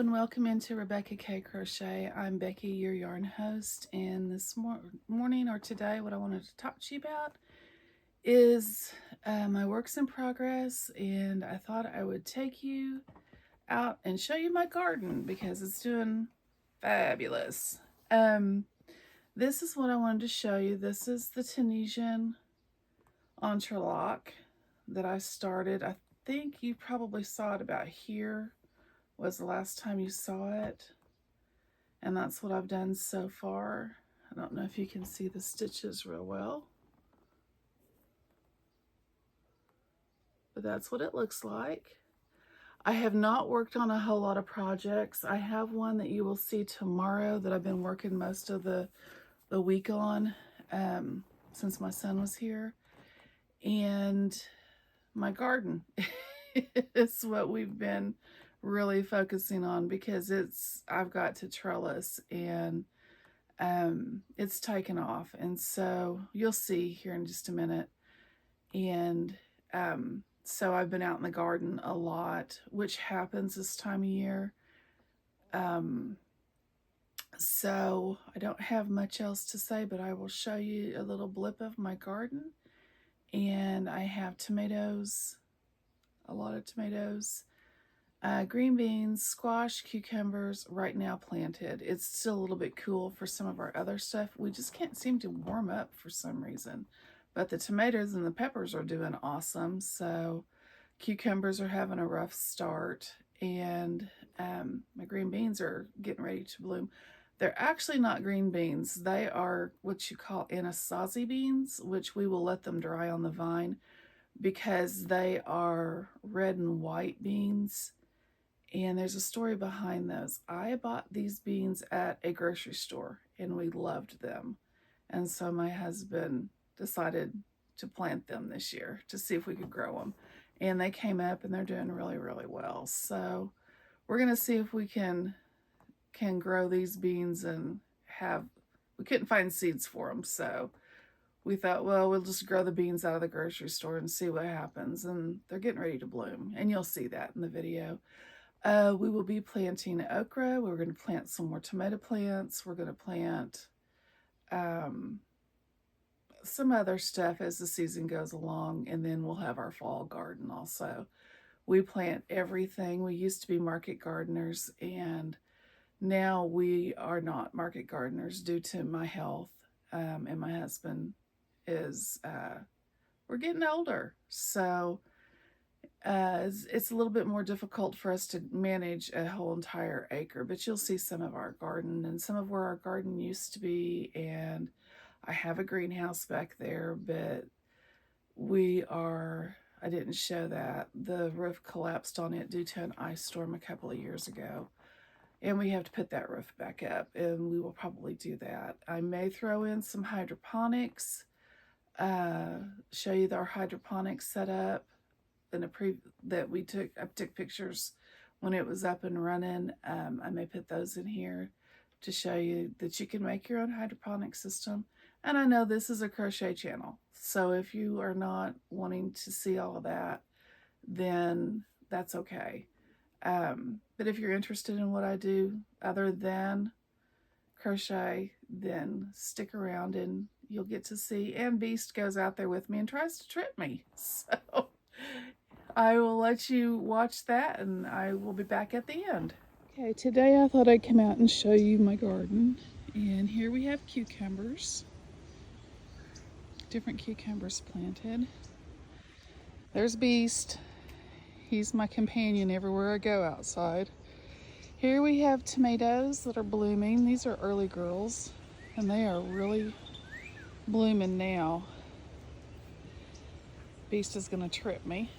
and welcome into Rebecca K Crochet. I'm Becky, your yarn host, and this morning or today what I wanted to talk to you about is my works in progress, and I thought I would take you out and show you my garden because it's doing fabulous. This is what I wanted to show you. This is the Tunisian entrelac that I started. I think you probably saw it about here was the last time you saw it, and that's what I've done so far. I don't know if you can see the stitches real well, but that's what it looks like. I have not worked on a whole lot of projects. I have one that you will see tomorrow that I've been working most of the week on since my son was here, and my garden is what we've been really focusing on because I've got to trellis, and it's taken off, and so you'll see here in just a minute. And so I've been out in the garden a lot, which happens this time of year. So I don't have much else to say, but I will show you a little blip of my garden. And I have tomatoes, a lot of tomatoes, green beans, squash, cucumbers, right now planted. It's still a little bit cool for some of our other stuff. We just can't seem to warm up for some reason. But the tomatoes and the peppers are doing awesome. So cucumbers are having a rough start, and my green beans are getting ready to bloom. They're actually not green beans. They are what you call Anasazi beans, which we will let them dry on the vine because they are red and white beans. And there's a story behind those. I bought these beans at a grocery store and we loved them. And so my husband decided to plant them this year to see if we could grow them. And they came up and they're doing really, really well. So we're going to see if we can grow these beans and we couldn't find seeds for them. So we thought, well, we'll just grow the beans out of the grocery store and see what happens. And they're getting ready to bloom. And you'll see that in the video. We will be planting okra. We're going to plant some more tomato plants. We're going to plant some other stuff as the season goes along, and then we'll have our fall garden also. We plant everything. We used to be market gardeners, and now we are not market gardeners due to my health, and my husband is, we're getting older, so it's a little bit more difficult for us to manage a whole entire acre, but you'll see some of our garden and some of where our garden used to be. And I have a greenhouse back there, but I didn't show that. The roof collapsed on it due to an ice storm a couple of years ago. And we have to put that roof back up, and we will probably do that. I may throw in some hydroponics, show you our hydroponics setup. I took pictures when it was up and running. I may put those in here to show you that you can make your own hydroponic system. And I know this is a crochet channel, so if you are not wanting to see all of that, then that's okay. But if you're interested in what I do other than crochet, then stick around and you'll get to see. And Beast goes out there with me and tries to trip me. So I will let you watch that, and I will be back at the end. Okay, today I thought I'd come out and show you my garden. And here we have cucumbers. Different cucumbers planted. There's Beast. He's my companion everywhere I go outside. Here we have tomatoes that are blooming. These are early girls, and they are really blooming now. Beast is gonna trip me.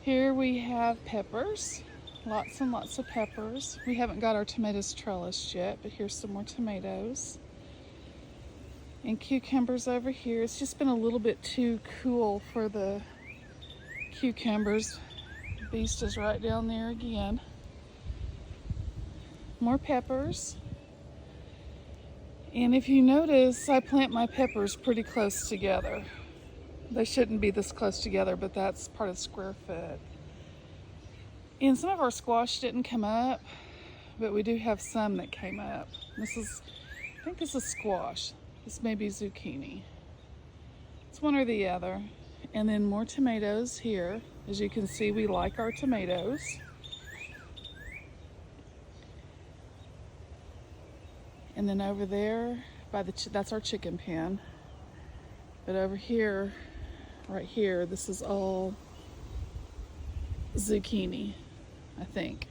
Here we have peppers, lots and lots of peppers. We haven't got our tomatoes trellised yet, but here's some more tomatoes. And cucumbers over here. It's just been a little bit too cool for the cucumbers. Beast is right down there again. More peppers. And if you notice, I plant my peppers pretty close together. They shouldn't be this close together, but that's part of square foot. And some of our squash didn't come up, but we do have some that came up. I think this is squash. This may be zucchini. It's one or the other. And then more tomatoes here. As you can see, we like our tomatoes. And then over there, that's our chicken pen. But over here, right here, this is all zucchini, I think.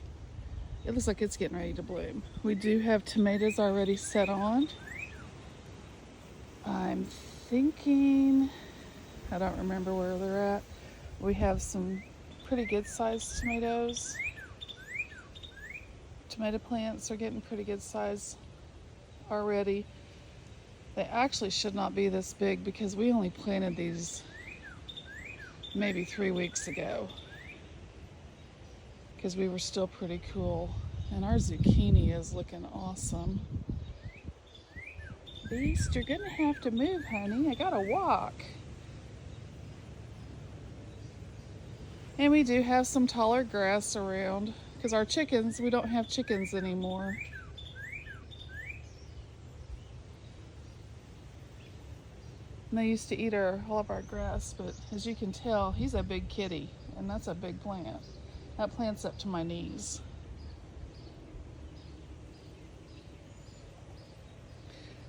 It looks like it's getting ready to bloom. We do have tomatoes already set on. I'm thinking, I don't remember where they're at. We have some pretty good sized tomatoes. Tomato plants are getting pretty good size already. They actually should not be this big because we only planted these maybe 3 weeks ago because we were still pretty cool. And our zucchini is looking awesome. Beast, you're gonna have to move, honey. I gotta walk. And we do have some taller grass around because our chickens, we don't have chickens anymore. And they used to eat all of our grass, but as you can tell, he's a big kitty, and that's a big plant. That plant's up to my knees.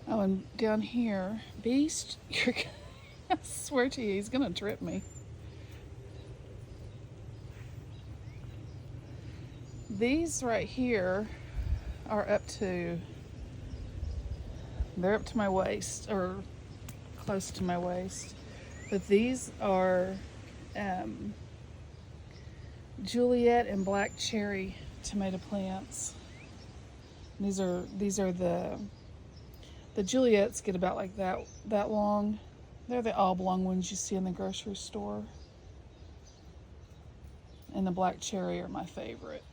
Oh, and down here, Beast, I swear to you, he's gonna trip me. These right here are they're up to my waist, or close to my waist. But these are Juliet and Black Cherry tomato plants. And these are the Juliets get about like that long. They're the oblong ones you see in the grocery store. And the Black Cherry are my favorite.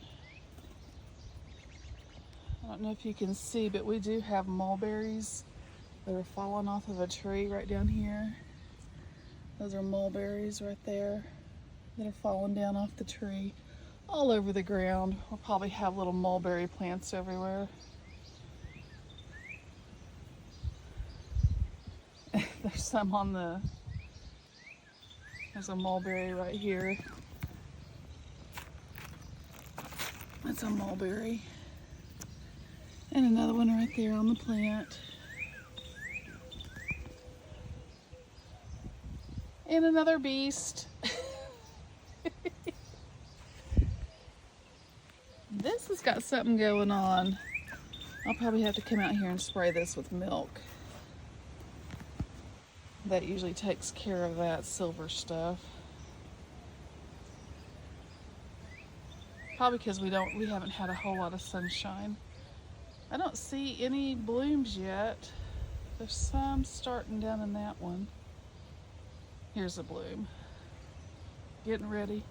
I don't know if you can see, but we do have mulberries that are falling off of a tree right down here. Those are mulberries right there that are falling down off the tree all over the ground. We'll probably have little mulberry plants everywhere. There's some there's a mulberry right here. That's a mulberry. And another one right there on the plant. And another beast. This has got something going on. I'll probably have to come out here and spray this with milk. That usually takes care of that silver stuff. Probably because we haven't had a whole lot of sunshine. I don't see any blooms yet. There's some starting down in that one. Here's a bloom. Getting ready.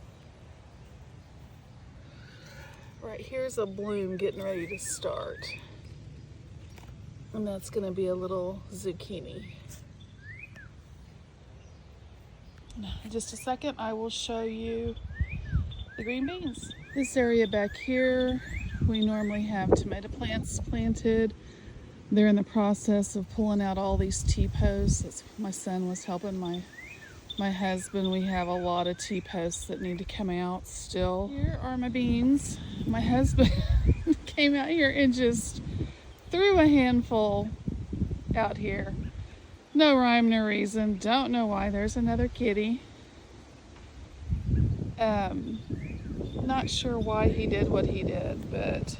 Right here's a bloom getting ready to start. And that's gonna be a little zucchini. In just a second, I will show you the green beans. This area back here, we normally have tomato plants planted. They're in the process of pulling out all these T-posts. My son was helping my husband. We have a lot of T-posts that need to come out still. Here are my beans. My husband came out here and just threw a handful out here. No rhyme, no reason. Don't know why. There's another kitty. Not sure why he did what he did, but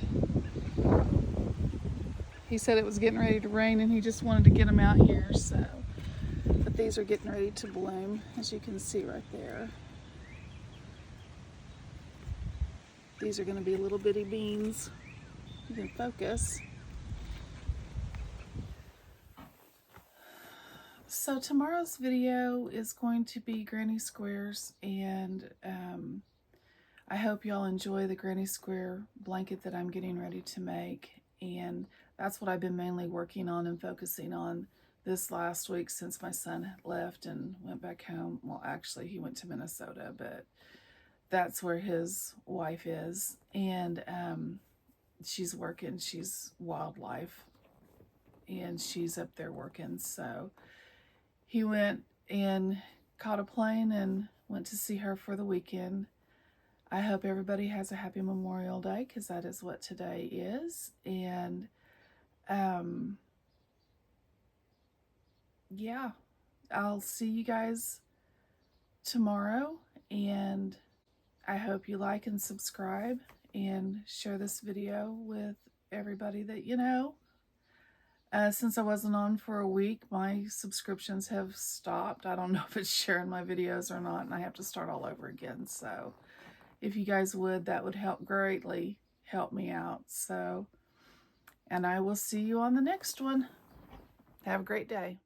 he said it was getting ready to rain and he just wanted to get them out here, so. But these are getting ready to bloom, as you can see right there. These are going to be little bitty beans. You can focus. So tomorrow's video is going to be granny squares, and I hope y'all enjoy the granny square blanket that I'm getting ready to make. And that's what I've been mainly working on and focusing on this last week since my son left and went back home. Well, actually he went to Minnesota, but that's where his wife is. And she's working, she's wildlife, and she's up there working. So he went and caught a plane and went to see her for the weekend. I hope everybody has a happy Memorial Day, because that is what today is. And yeah, I'll see you guys tomorrow, and I hope you like and subscribe and share this video with everybody that you know. Since I wasn't on for a week, my subscriptions have stopped. I don't know if it's sharing my videos or not, and I have to start all over again. So if you guys would, that would help greatly, help me out. So, and I will see you on the next one. Have a great day.